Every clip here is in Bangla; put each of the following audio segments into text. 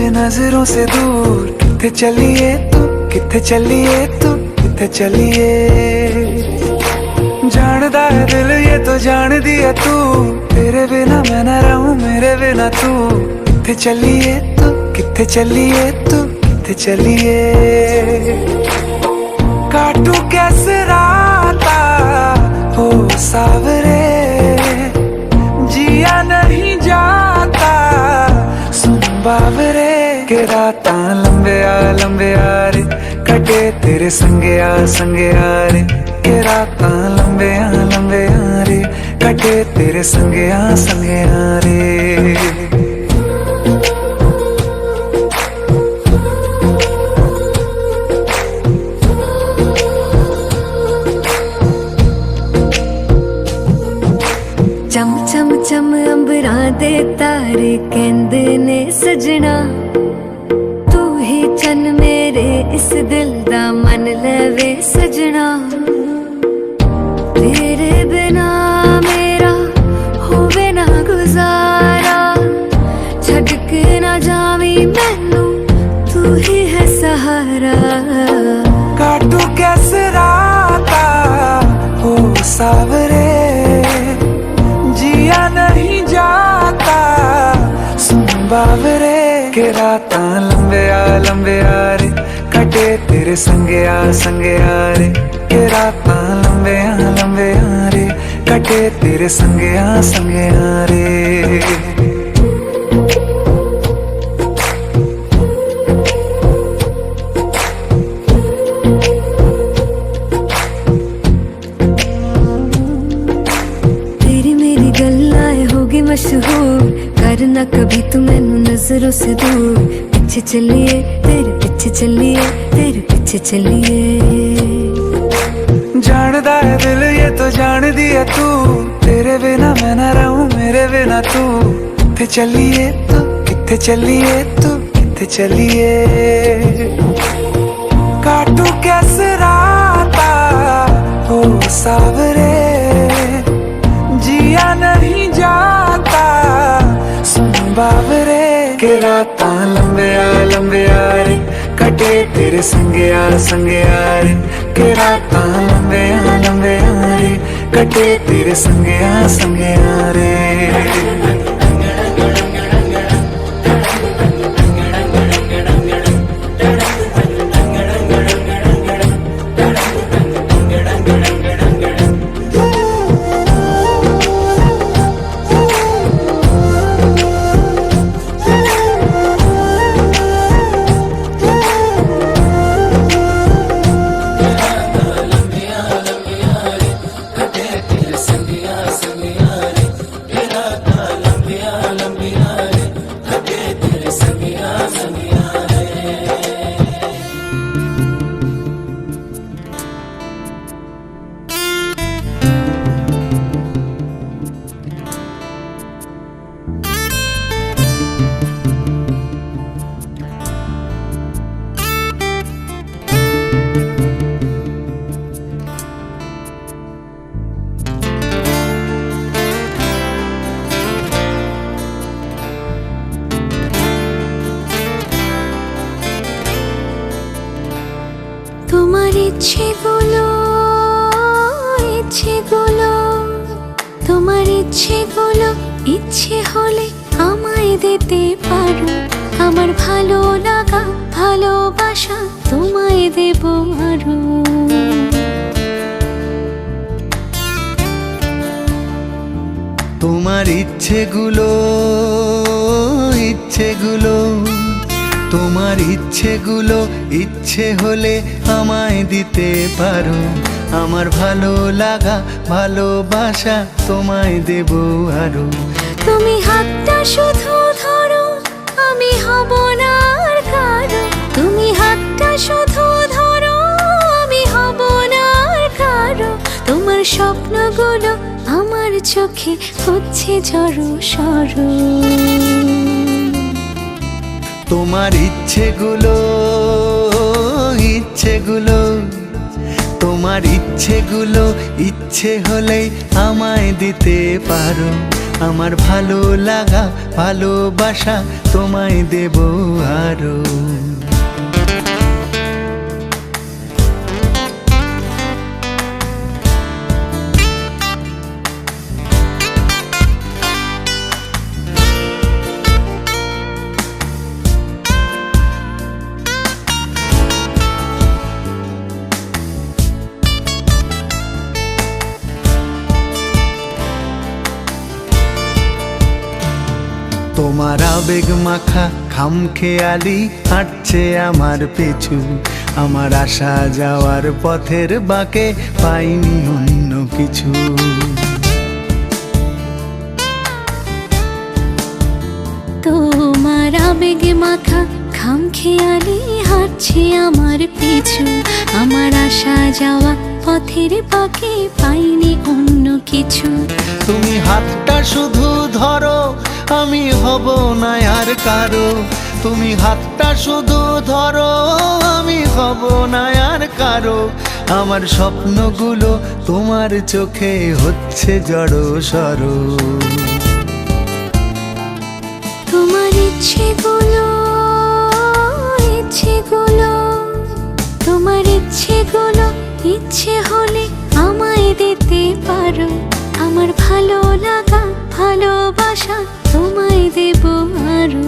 नजरों से दूर किथे चलिए तू, किथे चलिए तू, किथे चलिए। जानदा है दिल ये तो जान दिया तू, तेरे बिना मैं न रहूं मेरे बिना तू। किथे चलिए तू, किथे चलिए तू, किथे चलिए। काटू कैसे राता हो सावरे, जिया नहीं जाता सुन बावरे। के राता लंबे आ रे, कटे तेरे संगे आ रे। के राता लंबे आ रे, कटे तेरे संगे आ रे। चम चम चम अंबरा दे तारे कहंदे ने सजना, तू ही चन मेरे इस दिल दा मन लवे सजना। तेरे बिना मेरा होवे ना गुजारा, छड़ के ना जावी मैनू तू ही है सहारा। काटू कैसे राता हो सावरे, जिया नहीं जाता सुन बावरे। के राता लंबे आ रे, कटे तेरे संगे आ रे। के राता लंबे आ रे, कटे तेरे संगे आ रे। मशहूर करना कभी तू मैनू नजरों से दूर। पीछे चलिए तेरे पीछे चलिए, तेरे पीछे चलिए। जानदा है दिल ये तो जान दिया तू, तेरे बिना मैं न रहूं मेरे बिना तू। किथे चलिए तू, किथे चलिए तू, किथे चलिए। काटू कैसे राता हो सावरे, जिया नहीं जाता सुन बावरे। के राता लंबे आ रे, कटे तेरे संगे आ रे। के राता लंबे आ रे, कटे तेरे संगे आ रे। তোমার ইচ্ছেগুলো তোমার ইচ্ছেগুলো ইচ্ছে হলে আমায় দিতে পারো। আমার ভালো লাগা ভালোবাসা তোমায় দেব আরো। তোমার ইচ্ছেগুলো তোমার ইচ্ছেগুলো ইচ্ছে হলে আমায় দিতে পারো। আমার ভালো লাগা ভালোবাসা তোমায় দেব আরো। তুমি হাতটা শুধু ধরো, আমি হব না আর কারো। তুমি হাতটা শুধু ধরো, আমি হব না আর কারো। তোমার স্বপ্নগুলো আমার চোখে হচ্ছে ঝড় সরো। তোমার ইচ্ছেগুলো তোমার ইচ্ছেগুলো ইচ্ছে হলেই আমায় দিতে পারো। আমার ভালো লাগা ভালোবাসা তোমায় দেব আরো। তোমার আবেগ মাখা খামখেয়ালি হাঁটছে আমার পিছু, আমার আসা যাওয়ার পথের বাঁকে পাইনি অন্য কিছু। তোমার আবেগে মাখা খামখেয়ালি হাঁটছে আমার পিছু, আমার আসা যাওয়া পথের বাঁকে পাইনি অন্য কিছু। তুমি হাতটা শুধু ধরো, আমি হব না আর কারো। তুমি হাতটা শুধু ধরো, আমি হব না আর কারো। আমার স্বপ্নগুলো তোমার চোখে হচ্ছে জড়ো সরো। তোমার ইচ্ছেগুলো ইচ্ছেগুলো তোমার ইচ্ছেগুলো ইচ্ছে হলে আমায় দিতে পারো। আমার ভালো লাগা ভালোবাসা তোমায় দেব আরো।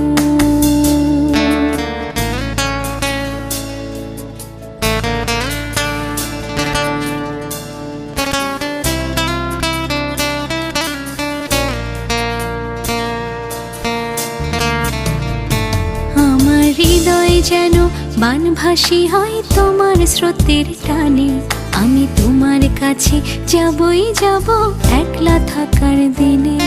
আমার হৃদয় যেন বানভাসী হয় তোমার স্রোতের টানে। আমি তোমার কাছে যাবই যাব একলা থাকার দিনে।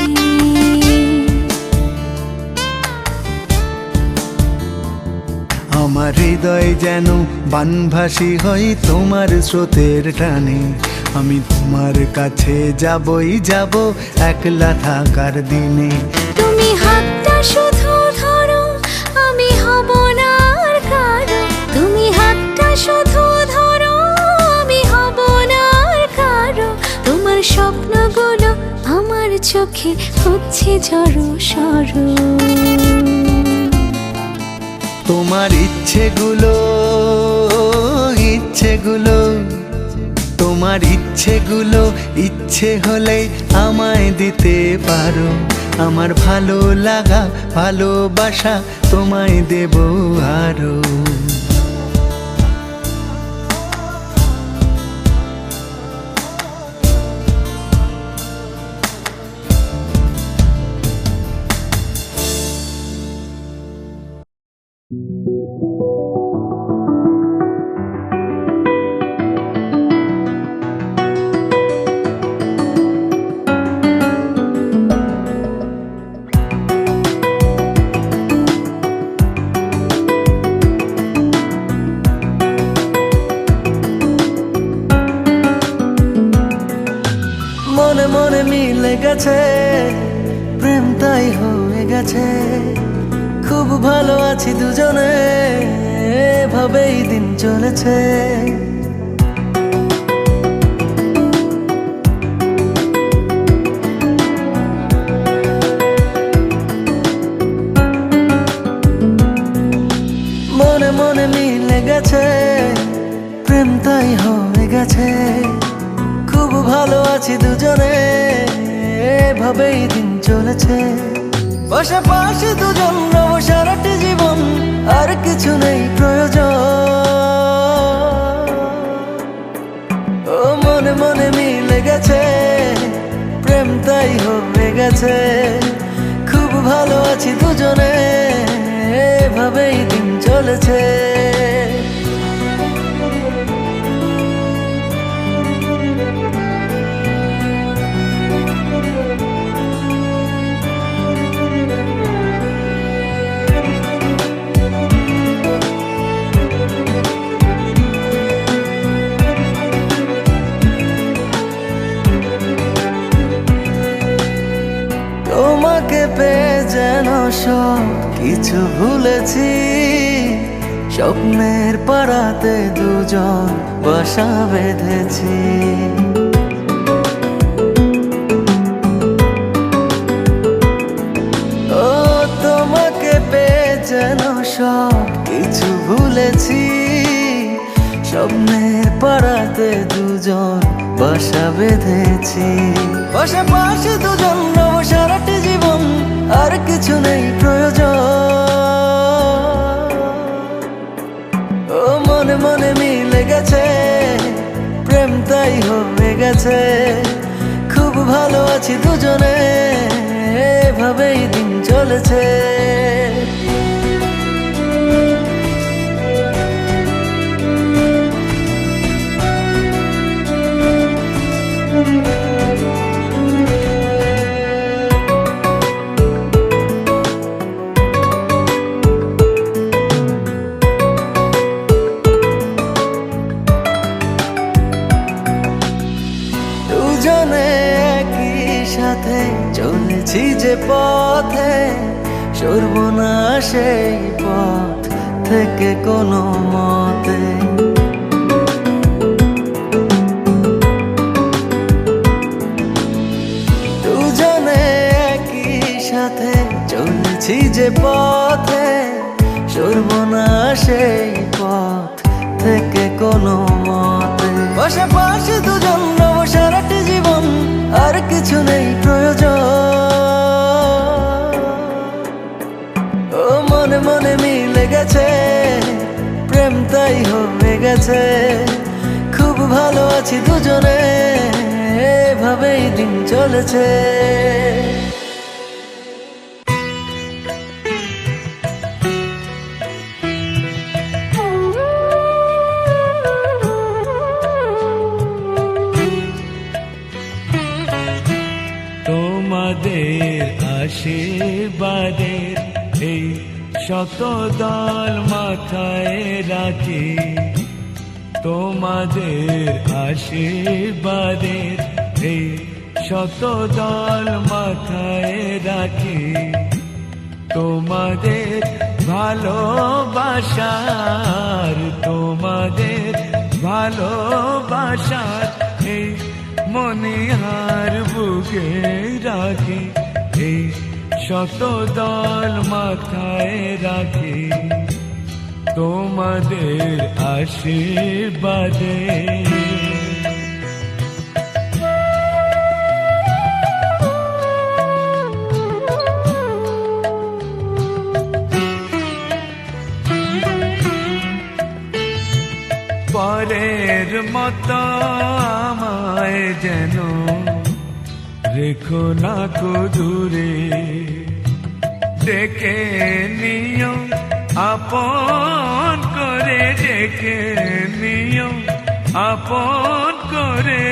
আমার হৃদয় যেন বানভাসী হয় তোমার স্রোতের টানে। আমি তোমার কাছে যাবই যাব একলা থাকার দিনে। তুমি হাতটা শুধু ধরো, আমি হব না আর কারো। তুমি হাতটা শুধু ধরো, আমি হব না আর কারো। তোমার স্বপ্নগুলো আমার চোখে হচ্ছে জড়ো সরো। তোমার ইচ্ছেগুলো ইচ্ছেগুলো তোমার ইচ্ছেগুলো ইচ্ছে হলে আমায় দিতে পারো। আমার ভালো লাগা ভালোবাসা তোমায় দেব আরো। মনে মনে মিলে গেছে, প্রেম তাই হয়ে গেছে। খুব ভালো আছি দুজনে, এভাবেই দিন চলেছে। মনে মনে মিলে গেছে, প্রেম তাই হয়ে গেছে। খুব ভালো আছি দুজনে, এভাবেই দিন চলেছে। পাশাপাশি দুজন রব সারাটি জীবন, আর কিছু নেই প্রয়োজন। ও মনে মনে মিলে গেছে, প্রেম তাই হয়ে গেছে। খুব ভালো আছি দুজনে, এভাবেই দিন চলেছে। তোমাকে পেয়ে যেন সব কিছু ভুলেছি। স্বপ্নের পাড়াতে দুজন বাসা বেঁধেছি। যেন সব কিছু ভুলেছি। স্বপ্নের পাড়াতে দুজন বাসা বেঁধেছি, পাশাপাশি দুজন রব সারাটি জীবন, আর কিছু নেই প্রয়োজন। ও মনে মনে মিলে গেছে, প্রেম তাই হয়ে গেছে। খুব ভালো আছি দুজনে, এভাবেই দিন চলেছে। দুজনে একই সাথে চলেছি যে পথে, সরব না সেই পথ থেকে কোনো মতে। দুজনে একই সাথে চলেছি যে পথে, সরব না সেই পথ থেকে কোনো মতে। পাশাপাশি দুজন রব সারাটি জীবন, আর কিছু নেই প্রয়োজন। ও মনে মনে মিলে গেছে, প্রেম তাই হয়ে গেছে। খুব ভালো আছি দুজনে, এভাবেই দিন চলেছে। তোমাদের আশীর্বাদের এই শত দল মাথায় রাখি, তোমাদের আশীর্বাদের এই শত দল মাথায় রাখি। তোমাদের ভালোবাসার, তোমাদের ভালোবাসার এই মনিহার বুকে রাখি, এই শত দল মাথায় রাখি। তোমাদের আশীর্বাদে পরের মতো আমায় যেন রেখো না কো দূরে, ডেকে নিও আপন করে, ডেকে নিও আপন করে।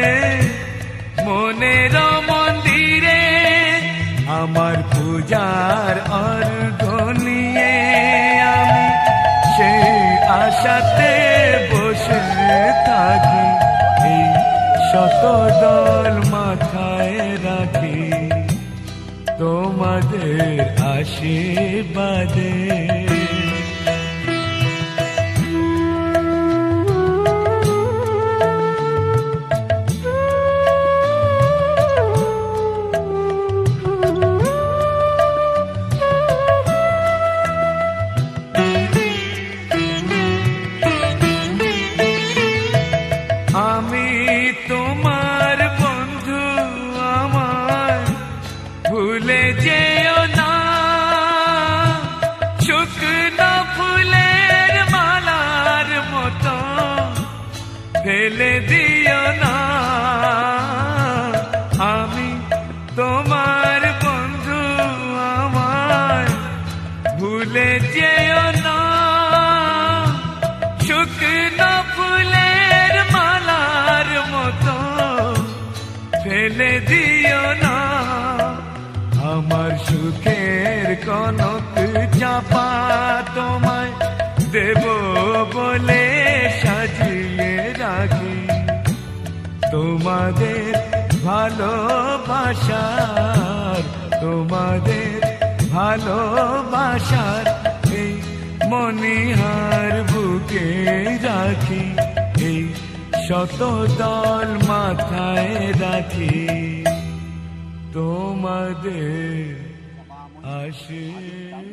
মনের মন্দিরে আমার পূজার অর্ঘ নিয়ে আমি সেই আশাতে বসে থাকি, এই শত দল মাথায় রাখি। তোমাদের আশীর্বাদে আমি তোমার বন্ধু, আমার ভুলে যেও না। শুকনো ফুলের মালার মতো ফেলে দিও না। আমি তোমার বন্ধু, আমার ভুলে যেও না। শুকনো ফুলের মালার মতো ফেলে দিও না। আমার সুখের কনক চাপা তোমায় দেব বলে সাজিয়ে রাখি। তোমাদের ভালোবাসার, তোমাদের ভালোবাসার এই মনিহার বুকে রাখি, এই শত দল মাথায় রাখি। তোমাদের আশীর্বাদ।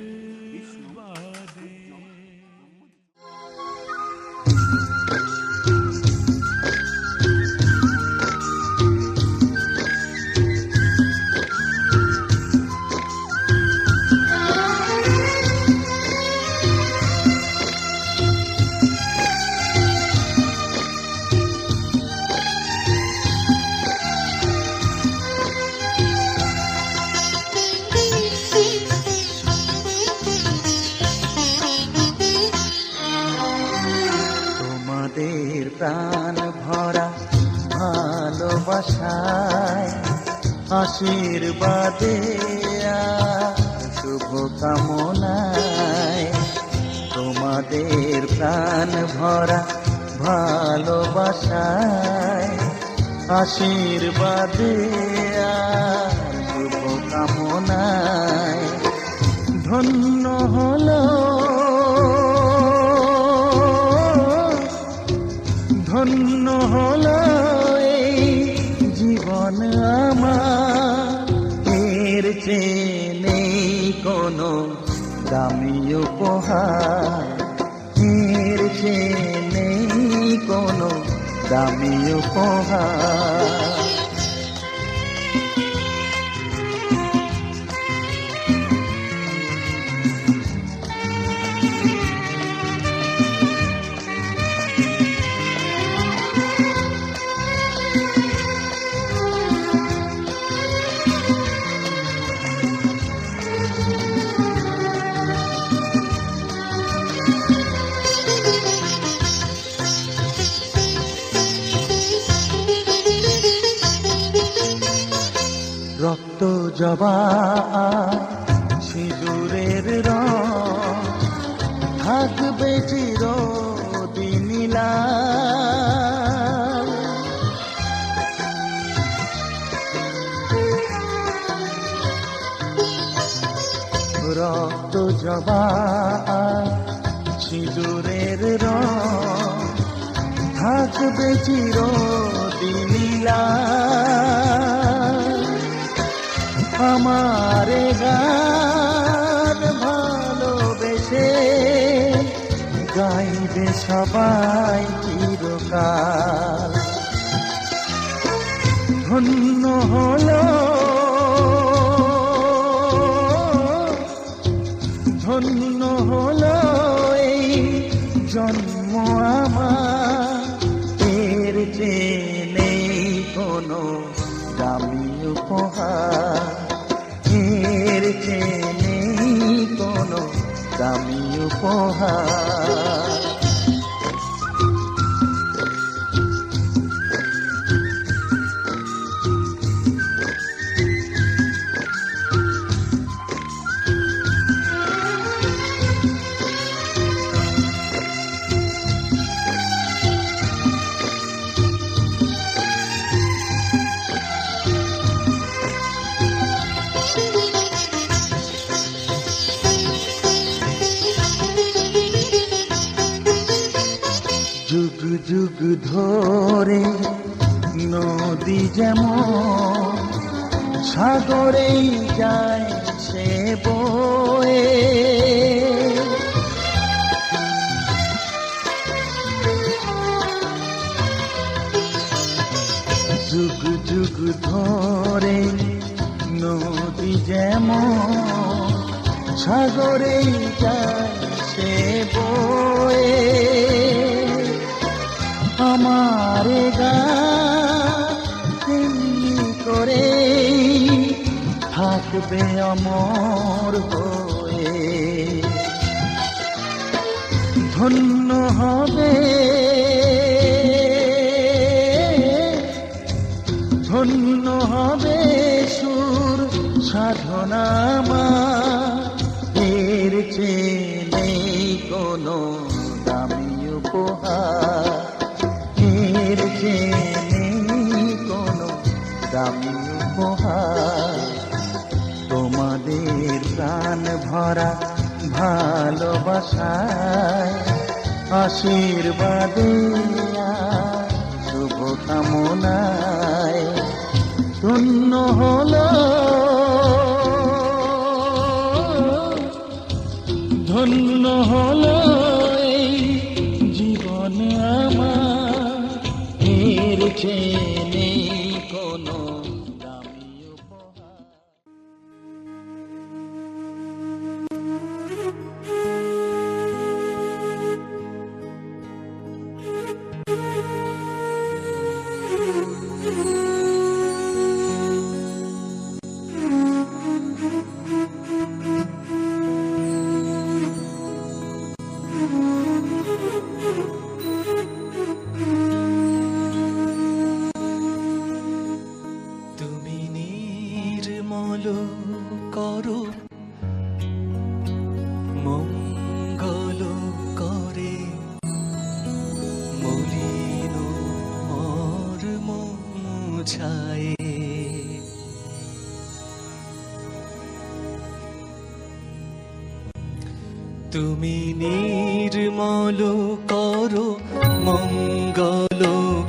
প্রাণ ভরা ভালোবাসায়, আশীর্বাদে আর শুভ কামনায়, তোমাদের প্রাণ ভরা ভালোবাসায়, আশীর্বাদে আর শুভ কামনায় ধন্য হলো, ধন্য হলো এই জীবন আমার, এর চেয়ে নেই কোনো দামি উপহার, এর চেয়ে নেই কোনো দামি উপহার। রক্ত জবা সিঁদুরের রং থাকবে চিরদিন লাল, রক্ত জবা সিঁদুরের রং থাকবে চিরদিন লাল, আমারে গান ভালোবেসে গাইবে সবাই চিরকাল। ধন্য হলো, ধন্য হলো এই জন্ম আমার, এর চেয়ে নেই কোনো দামি উপহার, এর চেয়ে নেই কোনো দামি উপহার। যুগ যুগ ধরে নদী যেমন সাগরেই যায় সে বয়ে, যুগ যুগ ধরে নদী যেমন সাগরেই যায় সে বয়ে, আমারে গানি করে থাকবে অমর হয়ে, ধন্য হবে, ধন্য হবে সুর সাধনা আমার, এর চেয়ে নেই কোনো দামি উপহার, এর চেয়ে নেই কোনো দামি উপহার। তোমাদের প্রাণ ভরা ভালোবাসায়, আশীর্বাদে আর শুভ কামনায় ধন্য হলো, ধন্য হলো এই জীবন আমার, এর চেয়ে নেই কোনো দামি উপহার। মুছায়ে। তুমি নির্মল করো মঙ্গল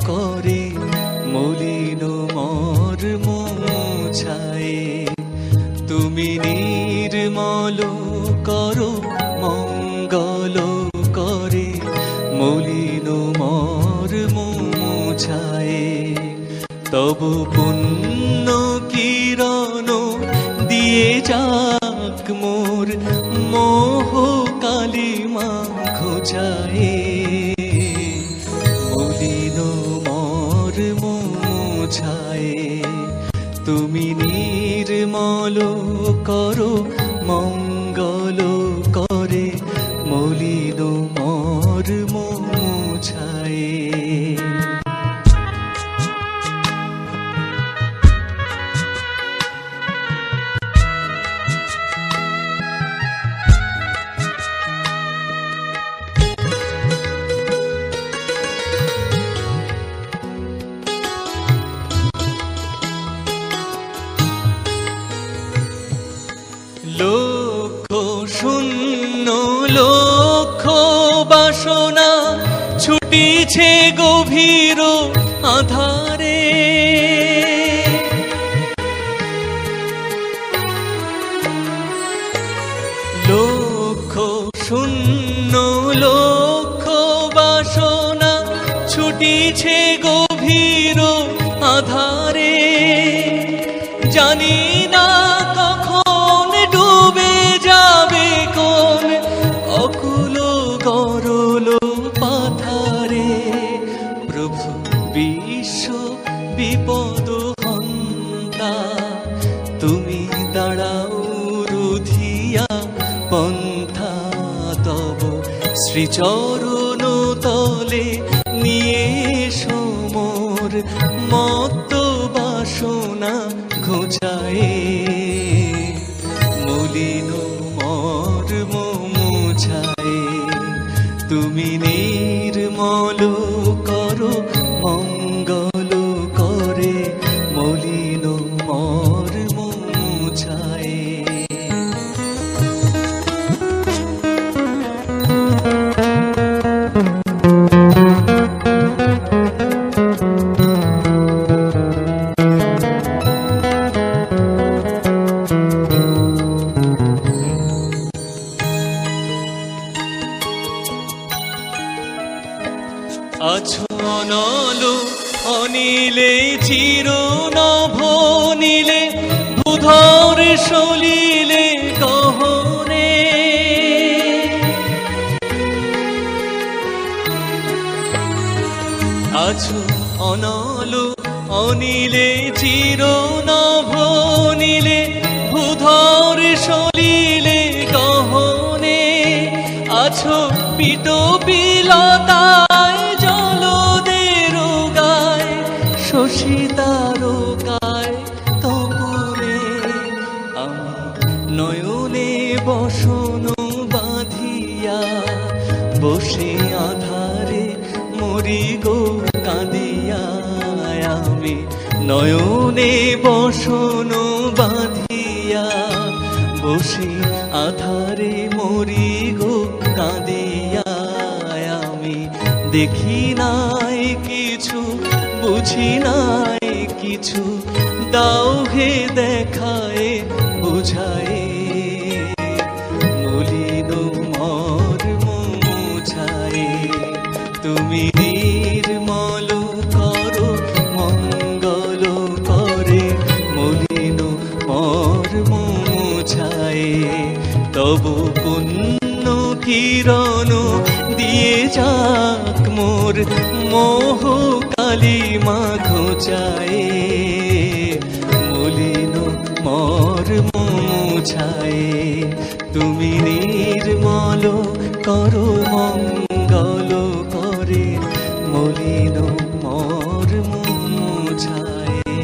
করে মলিন মর্ম মুছায়ে। তুমি নির্মল করো মঙ্গল করে মলিন মর্ম মুছায়ে। তব পুণ্য কিরণ দিয়ে যাক মোর মোহ কালিমা ঘোচায়ে। মলিন মর্ম মুছায়ে। তুমি নির্মল করো মঙ্গল করে মলিন মর্ম মুছায়ে। লক্ষ শূন্য লক্ষ বাসনা ছুটিছে গভীর আধারে। লক্ষ শূন্য লক্ষ বাসনা ছুটিছে গভীর আধারে। জানি না কখন ডুবে যাবে কোন অকুল গরল পাথারে। প্রভু বিশ্ব বিপদ হন্তা তুমি দাঁড়াও রুধিয়া পন্থা। তব শ্রীচরণ তলে নিয়ে সমর মত্ত বাসনা ঘোচায়ে। মলিন মর্ম মুছায়ে। তুমি নির্মল করো মঙ্গল করে মলিন মর্ম মুছায়ে। আছো অনল অনিলে চির নভ নীলে ভূধর সলিলে গহনে। আছো অনল অনিলে চির নভ নীলে ভূধর সলিলে গহনে। আছো পিত বিলতায় জলদের গায় শশী তারকায় তপনে। আমি নয়নে বসন বাঁধিয়া বসে আধারে মরি গো কাঁদিয়া। আমি নয়নে বসন বাঁধিয়া বসে আধারে মরি গো কাঁদিয়া। আমি দেখি নাই কিছু বুঝি নাই কিছু দাও হে দেখায় বুঝায়ে। মলিন মর্ম মুছায়ে। তুমি নির্মল করো মঙ্গল করে মলিন মর্ম মুছায়ে। তব পুণ্য কিরণ দিয়ে যাক মোর মোহ কালিমা ঘোচায়ে। মলিন মর্ম মুছায়ে। তুমি নির্মল করো মঙ্গল করে মলিন মর্ম মুছায়ে।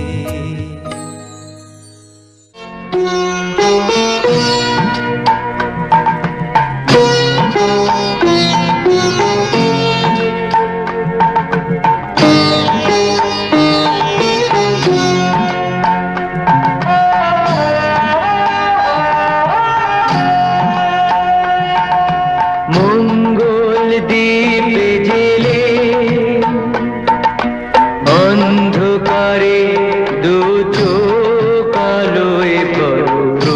দীপে জেলে অন্ধকারে দু চোখ আলোয় প্রভু,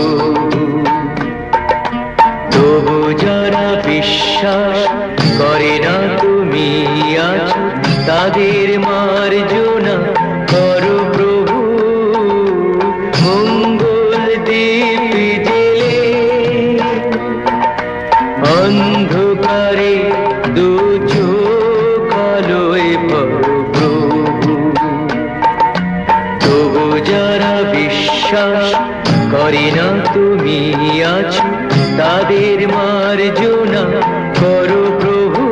তবু যারা বিশ্বাস করে না তুমি আছো, তাদের মার্জনা করো প্রভু। মঙ্গল দীপ জেলে অন্ধকারে দু চোখ আলোয় প্রভু, তবু যারা বিশ্বাস করে না তুমি আছো, তাদের মার্জনা করো প্রভু।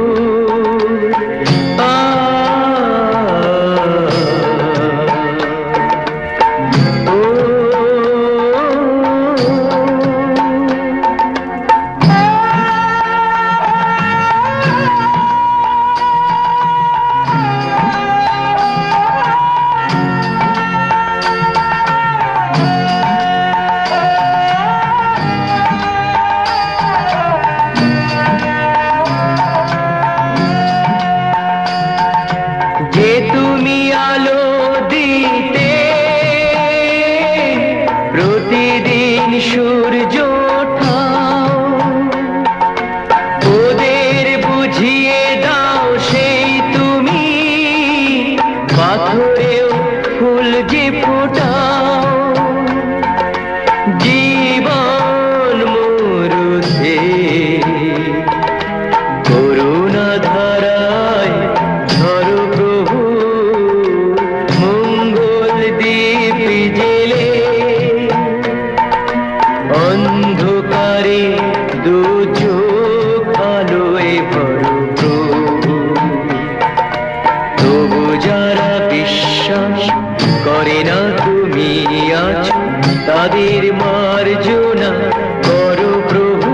যে তুমি আলো দিতে প্রতিদিন সূর্য ওঠাও, ওদের বুঝিয়ে দাও সেই তুমি পাথরেও ফুল যে ফোটাও। জীবন মরুতে করুণা ধারায় ধরো প্রভু, মঙ্গল দীপ জেলে অন্ধকারে দু চোখ আলোয় ভরো প্রভু, তবু যারা বিশ্বাস করে না তুমি আছো, তাদের মার্জনা করো প্রভু।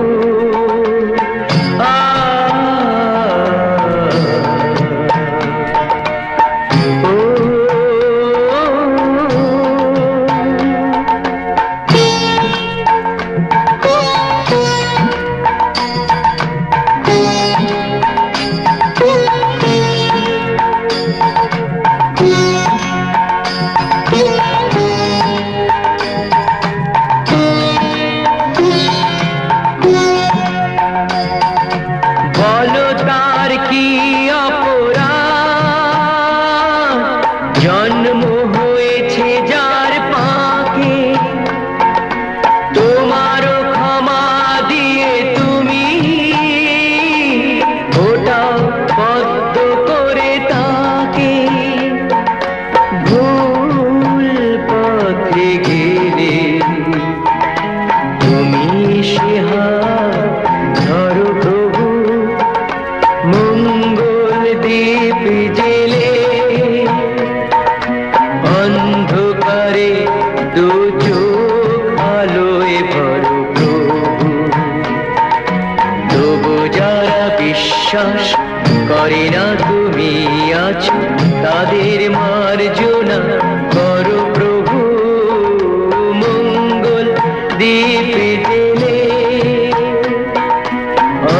বলো তার কি অপরাধ, জন্ম হয়েছে যার পাকে, তোমারও ক্ষমা দিয়ে তুমি ওটাও পদ্ম করে তাকে। ভুল পথে গেলে তুমি সে হাত ধরো প্রভু, মঙ্গল দীপ জেলে অন্ধকারে দু চোখ আলোয় ভরো প্রভু, তবু যারা বিশ্বাস করে না তুমি আছো, তাদের মার্জনা করো প্রভু। মঙ্গল দীপ জেলে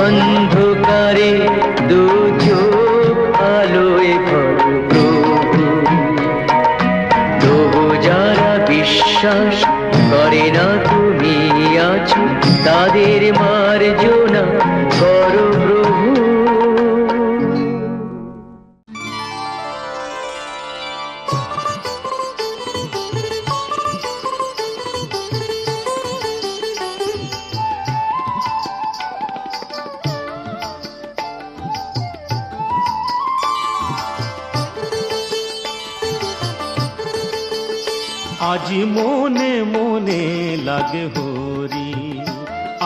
অন্ধকারে দু চোখ আলোয় ভরো প্রভু, তবু যারা বিশ্বাস করে না তুমি আছো, তাদের মার্জনা করো প্রভু। আজি মনে মনে লাগে হরি,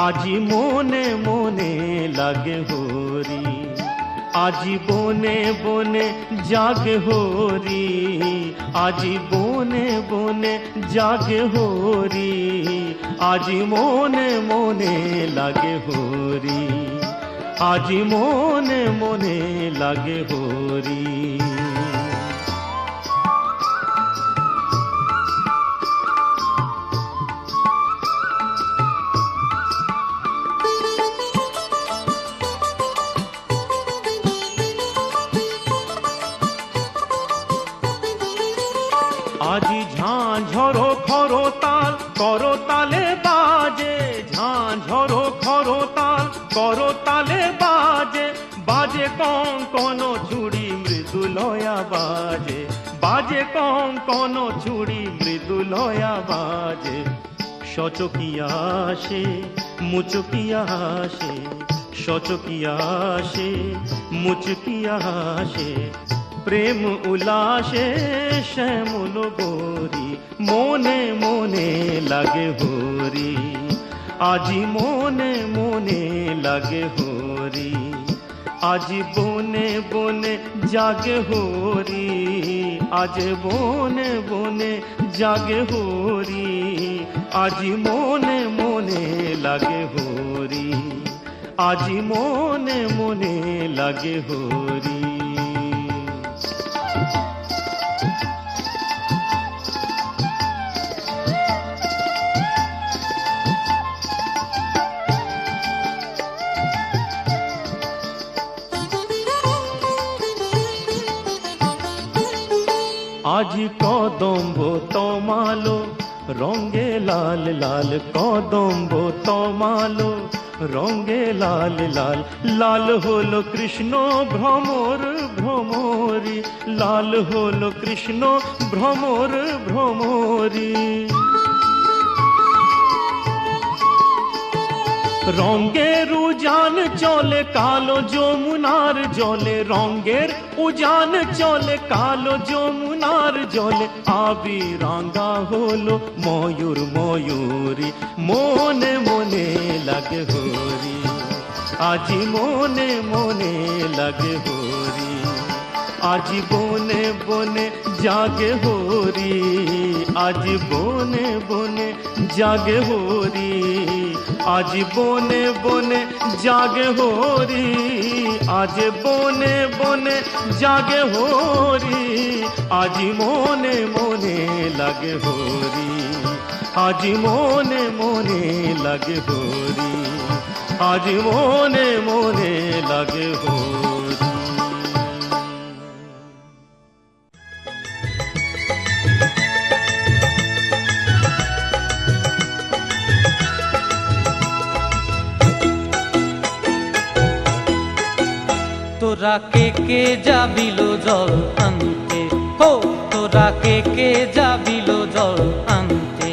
আজি মনে মনে লাগে হরি, আজি বনে বনে জাগে হরি, আজি বনে বনে জাগে হরি, আজি মনে মনে লাগে হরি, আজি মনে মনে লাগে হরি। আজি ঝাঁঝরো খরতাল করতালে বাজে, ঝাঁঝরো খরতাল করতালে বাজে, বাজে কঙ্কন চুড়ি মৃদুলয়া বাজে, বাজে কঙ্কন চুড়ি মৃদুলয়া বাজে। সচকিয়া আসে মুচকিয়া আসে, সচকিয়া আসে মুচকিয়া আসে, প্রেম উল্লাসে শ্যামল গোরি, মনে মনে লাগে হরি, আজি মনে মনে লাগে হরি, আজি বনে বনে জাগে হরি, আজ বনে বনে জাগে হরি, আজি মনে মনে লাগে হরি, আজি মনে মনে লাগে হরি। আজি কদম্ব তমালো রঙে লাল লাল, কদম্ব তমালো রঙে লাল লাল, লাল হলো কৃষ্ণ ভ্রমর ভ্রমরি, লাল হলো কৃষ্ণ ভ্রমর ভ্রমরি। রঙের উজান চলে কালো যমুনার জলে, রঙের উজান চলে কালো যমুনার জলে, আবি রাঙ্গা হলো ময়ূর ময়ূরী, মনে মনে লাগে হরি, আজি মনে মনে লাগে হরি, আজি বনে বনে জাগে হরি, আজি বনে বনে জাগে হরি, আজি বনে বনে জাগে হরি, আজ বনে বনে জাগে হরি, আজি মনে মনে লাগে হরি, আজি মনে মনে লাগে হরি, আজি মনে মনে লাগে হরি। তোরা কে যাবিল জল আনতে, হো তোরা কে যাবিল জল আনতে,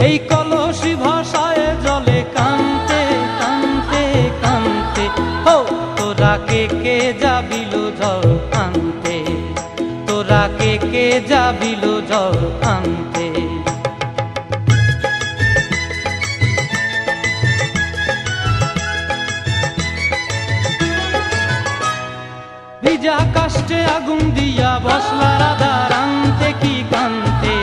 এই কলসি ভাষায় জলে কানতে কানতে কানতে, হো তোরা কে যাবিল জল আনতে, তোরা কে যাবিল জল আনতে। ভিজা কাষ্টে আগুন দিয়া বসলা রাধা রানতে কি কানতে,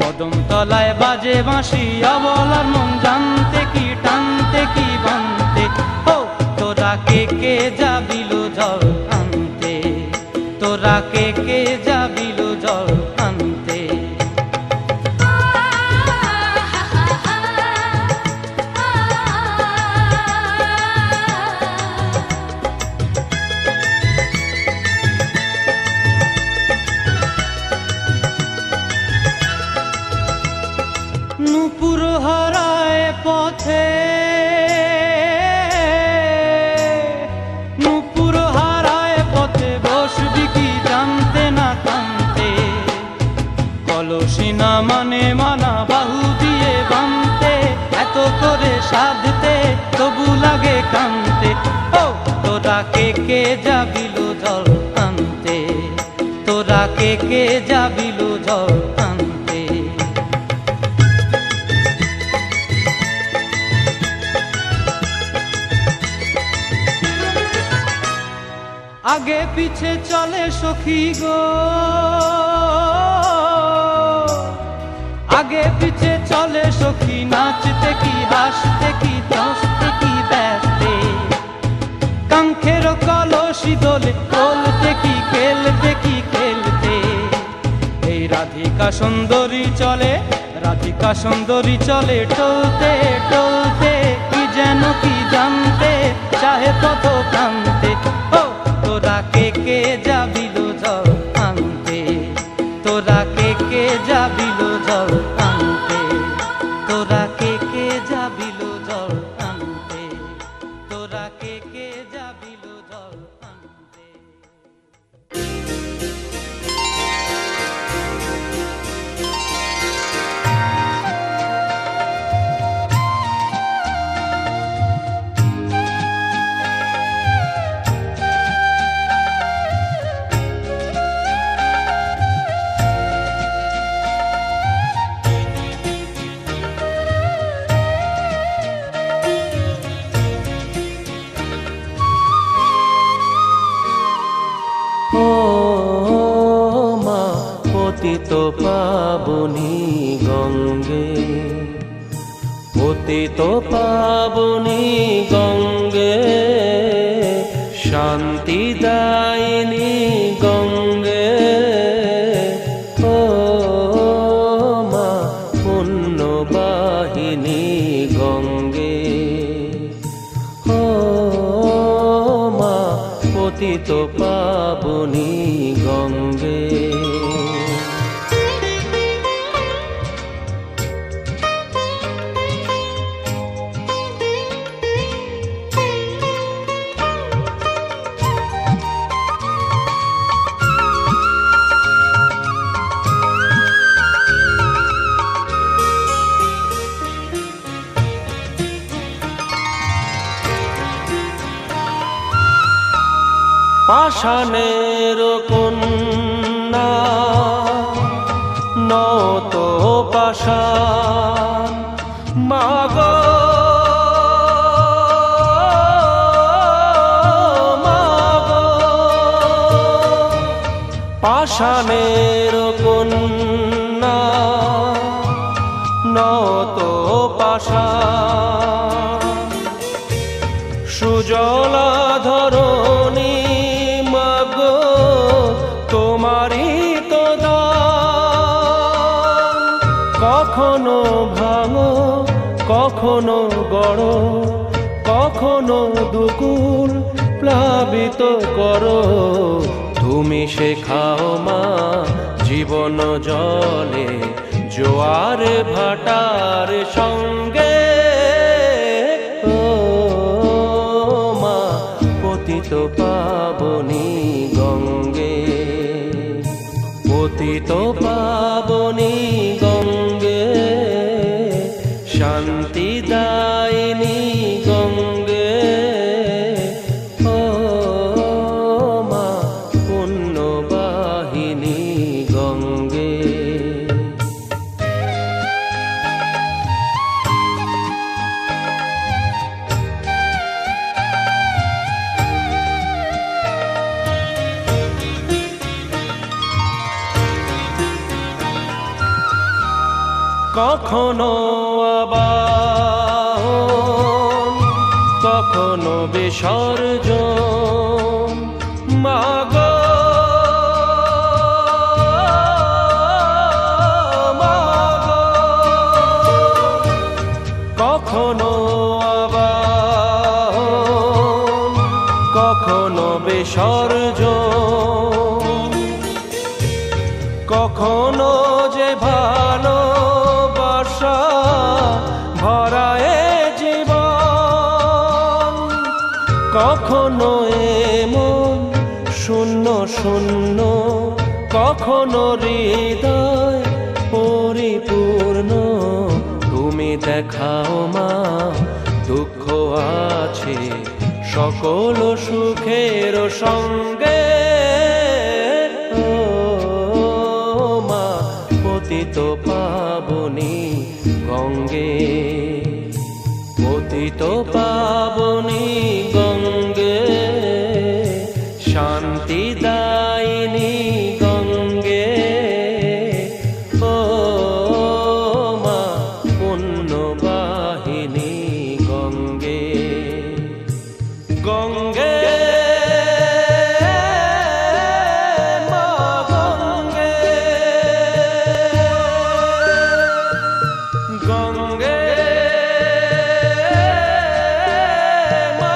কদম তলায় বাজে বাঁশি অবলার মন জানতে কি টানতে কি বানতে, ও তোরা কে যাবিল জল আনতে, তোরা কে যাবিল জল আনতে। নূপুর হারায় পথে, নূপুর হারায় পথে বসবি কি জানতে না কানতে, কলসি না মানে মানা বাহু দিয়ে বানতে, এত করে সাধতে তবু লাগে কানতে, ও তোরা কে যাবিল জল আনতে, তোরা কে যাবিল জল আনতে। আগে পিছে চলে সখী গো, আগে পিছে চলে সখী, নাচতে কি হাসতে কি হাসতে কি ব্যস্তে, কাঙ্ক্ষের কলসি দোলে বলতে কি খেলতে কি খেলতে, এই রাধিকা সুন্দরী চলে, রাধিকা সুন্দরী চলে টলতে টলতে, কি যেন কি জানতে চাহে পথ প্রান্তে, ও তোরা কে যাবিল জল আনতে, তোরা পতিত পাবনী গঙ্গে, পতিত পাবনী গঙ্গে, শান্তিদায়িনী গঙ্গে, ও মা পুণ্যবাহিনী গঙ্গে, ও মা পতিত পাবনী গঙ্গে। পাষাণের কন্যা নত পাষাণ, মাগো মাগো, পাষাণের কন্যা নত পাষাণ, সুজলা ধরণী মাগো তোমারই তো দান, কখনো ভাঙো কখনো গড়ো, কখনো দুকুল প্লাবিত করো, তুমি শেখাও মা জীবন জলে জোয়ার ভাটার সঙ্গে, ও মা পতিত পাবনী গঙ্গে, পতিত পাবনী গঙ্গে, শান্তিদায়িনী গঙ্গে, ও মা পুণ্যবাহিনী গঙ্গে। কখনো আবাহন কখনো বিসর্জন, মাগো মাগো, কখনো আবাহন কখনো বিসর্জন, কখনো যে ভালোবাসা ভরায় জীবন, কখনো এমন শূন্য শূন্য, কখনো হৃদয় পরিপূর্ণ, তুমি দেখাও মা দুঃখ আছে সকল সুখের সঙ্গে, ও মা পতিত পাবনী গঙ্গে, পতিত পাবনী গঙ্গে, শান্তিদায়িনী গঙ্গে, ও মা পুণ্যবাহিনী গঙ্গে, গঙ্গে মা গঙ্গে, গঙ্গে মা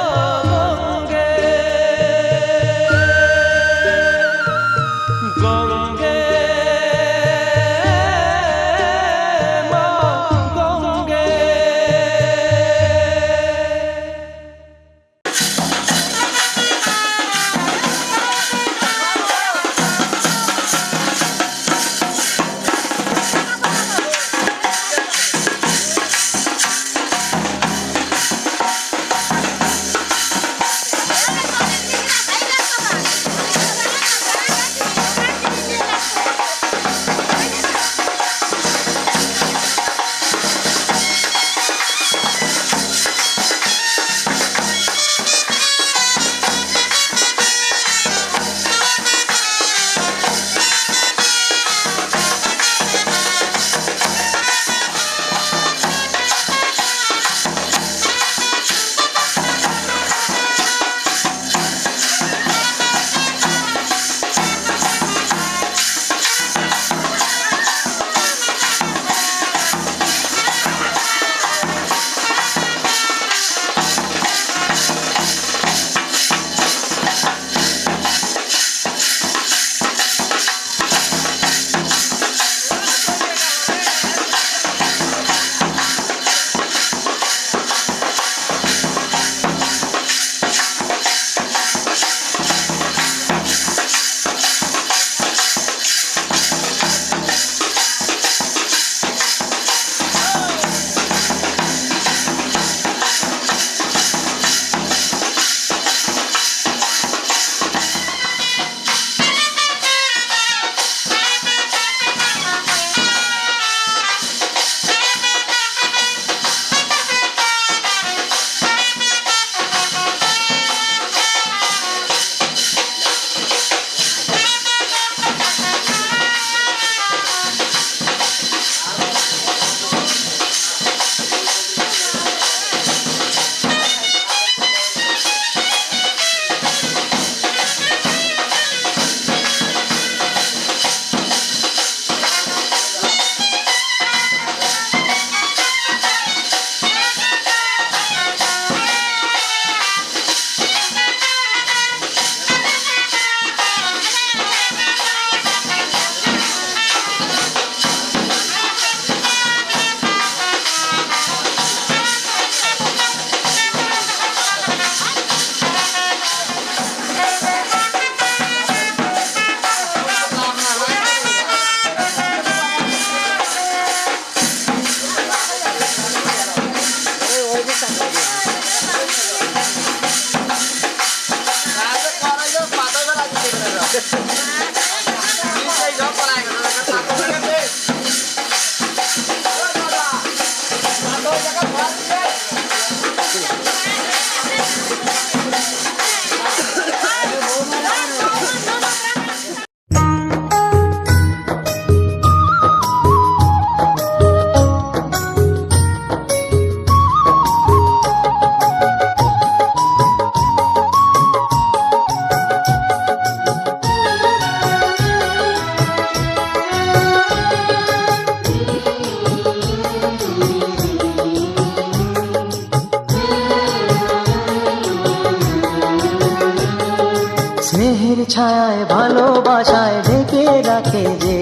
স্নেহের ছায়ায় ভালোবাসায় ঢেকে রাখে যে,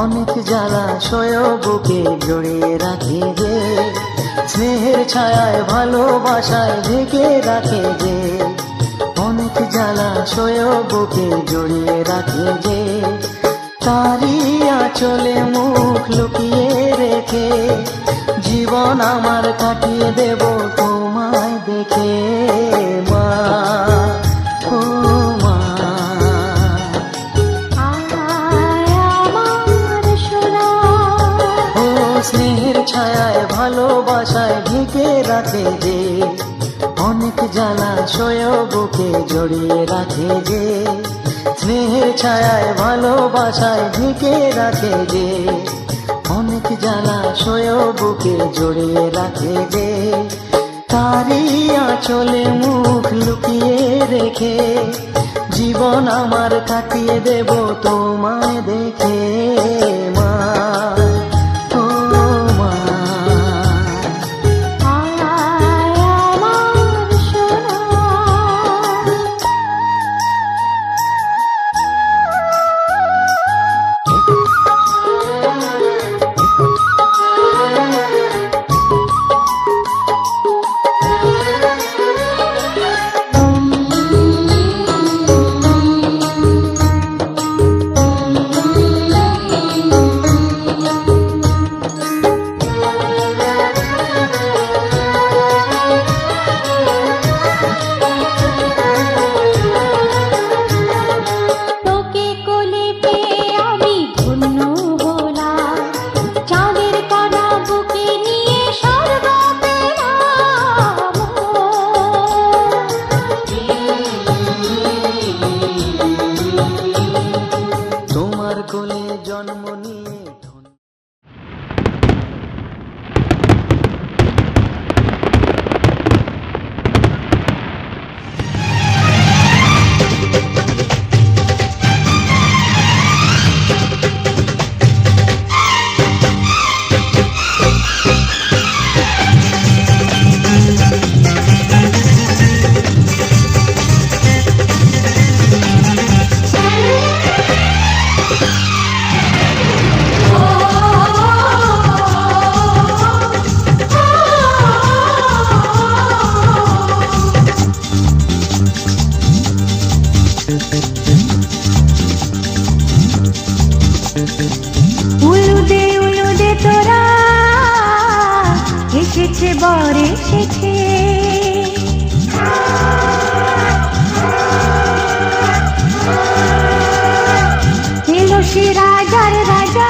অনেক জ্বালাশয় বুকে জড়িয়ে রাখে যে। স্নেহের ছায়ায় ভালোবাসায় ঢেকে রাখে যে, অনেক জ্বালাশয় বুকে জড়িয়ে রাখে যে। তারি আঁচলে মুখ লুকিয়ে রেখে জীবন আমার কাটিয়ে দেব তোমায় দেখে মা, ও মা। ও স্নেহের ছায়ায় ভালোবাসায় ঢেকে রাখে যে, অনেক জ্বালাশয় বুকে জড়িয়ে রাখে যে। স্নেহের ছায়ায় ভালোবাসায় ঢেকে রাখে যে, অনেক জ্বালাশয় বুকে জড়িয়ে রাখে যে। তারি আঁচলে মুখ লুকিয়ে রেখে জীবন আমার কাটিয়ে দেব তোমায় দেখে মা, ও মা। তোকে কোলে পেয়ে আমি ধন্য হলাম, চাঁদের কণা বুকে নিয়ে স্বর্গ পেলাম। তোমার কোলে জন্ম নিয়ে উলুদে তোরা এসেছে বর এসেছে, এলো সে রাজার রাজা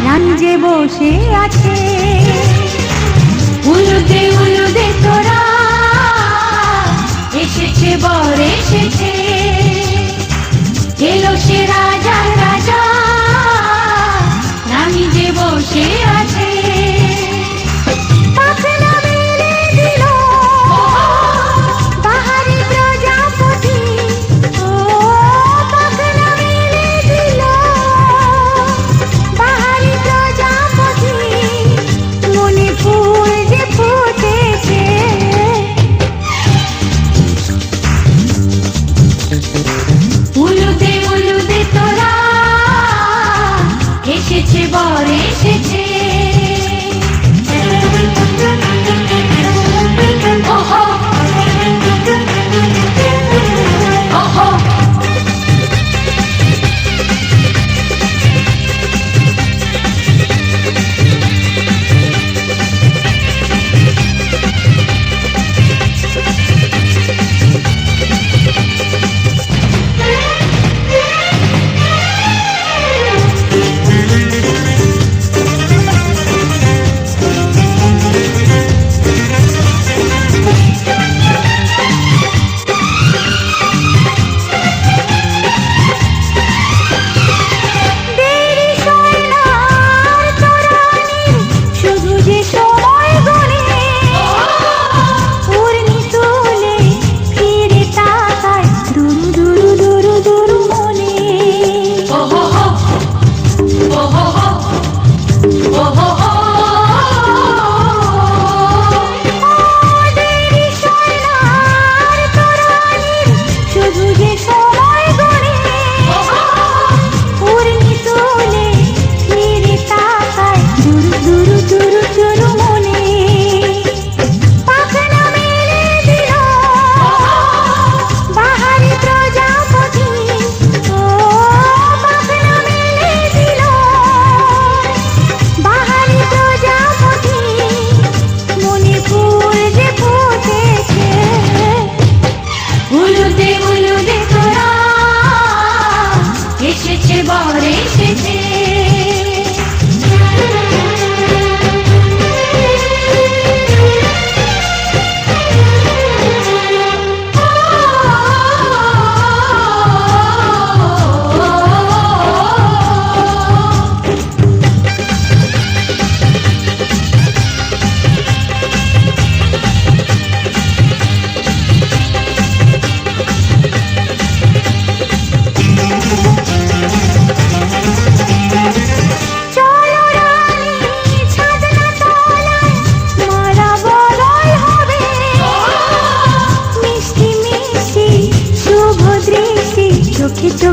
রাঞ্জে বসে আছে। উলুদে তোরা এসেছে বর এসেছে, এলো সে রাজার রাজা রানী যে বসে আছে। পাখনা মেলে দিল বাহারি প্রজাপতি, ও পাখনা মেলে দিল বাহারি প্রজাপতি, মনে ফুল যে ফুটেছে। উলুদে তোরা এসেছে বর এসেছে।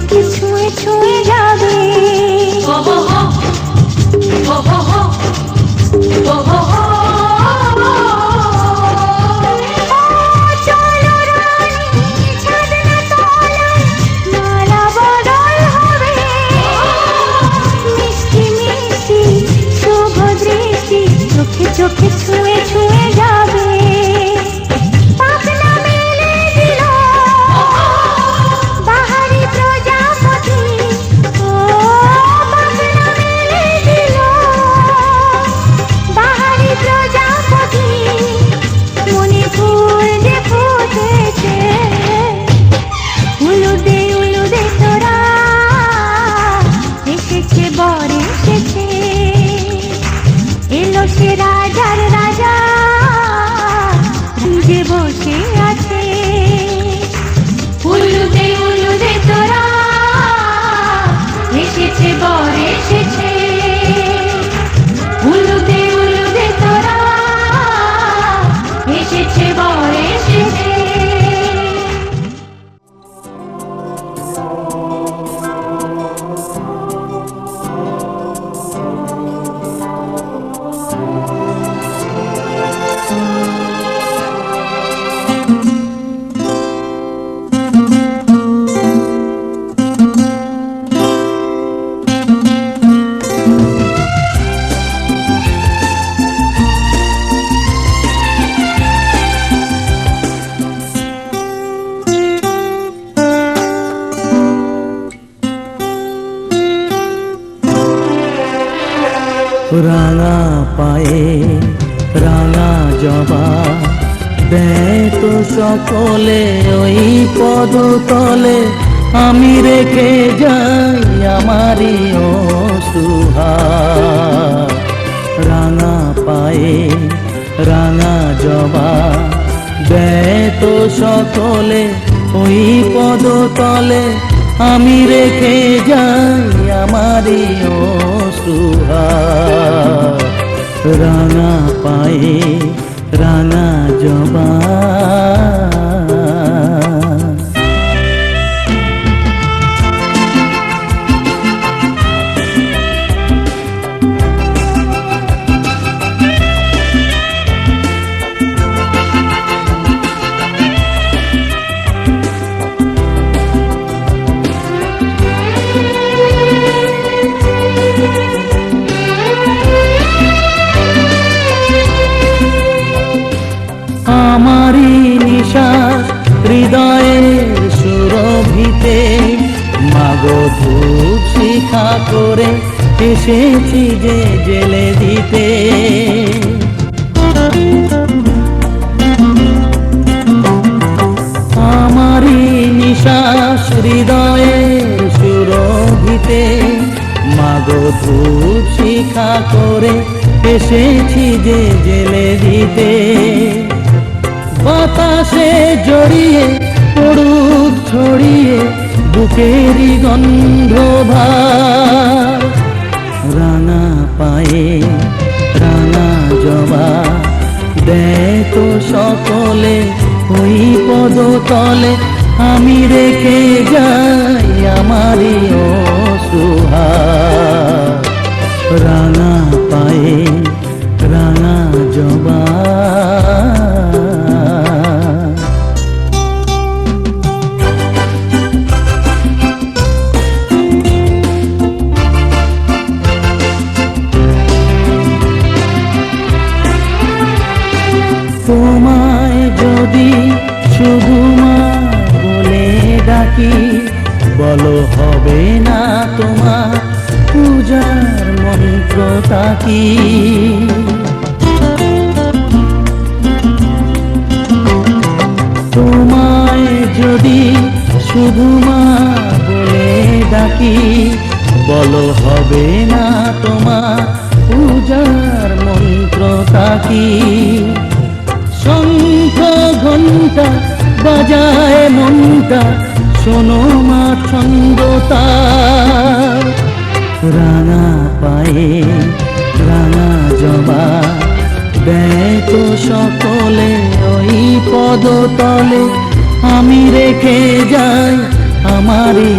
চোখে ছুঁয়ে ছুঁয়ে যাবে। চলো রানী, ছাদনা তলায় মালা বদল হবে। মিষ্টি মিষ্টি শুভ দৃষ্টি চোখে চোখে ছুঁয়ে ছুঁয়ে যাবে। পাখনা মেলে দিল বাহারি প্রজাপতি, ও পাখনা মেলে দিল বাহারি প্রজাপতি। মনে ফুল যে ফুটেছে, উলুদে উলুদে তোরা এসেছে বর এসেছে। এলো সে রাজার রাজা যে বসে আছে। উলুদে উলুদে তোরা এসেছে বর এসেছে। উলুদে উলুদে তোরা এসেছে বর এসেছে। রাঙা পায়ে রাঙা জবা দেয় তো সকলে ওই পদতলে। আমি রেখে যাই আমারই অসুহার। রাঙা পায়ে রাঙা জবা দেয় তো সকলে ওই পদতলে। আমি রেখে যাই আমারই অসুহার। রাঙা পায়ে রাঙা জবা। আমারি নিশ্বাস হৃদয়ের সুরভিতে মাগো ধূপ শিখা করে এসেছি যে জেলে দিতে। আমারি নিশ্বাস হৃদয়ের সুরভিতে মাগো ধূপ শিখা করে এসেছি যে জেলে দিতে। বাতাসে জড়িয়ে পড়ুক ছড়িয়ে বুকেরই গন্ধভার। রাঙা পায়ে রাঙা জবা দেয় তো সকলে ওই পদতলে। আমি রেখে যাই আমারই অসুহার। রাঙা পায়ে রাঙা জবা। তোমায় যদি শুধু মা বলে ডাকি, বলো হবে না তোমার পূজার মন্ত্রটা কি? তোমায় যদি শুধু মা বলে ডাকি, বলো হবে না তোমার পূজার মন্ত্রটা কি? শঙ্খ ঘণ্টা বাজায় মনটা, শোনো মা ছন্দ তার। রাঙা পায়ে রাঙা জবা দেয় তো সকলে ওই পদতলে। আমি রেখে যাই আমারই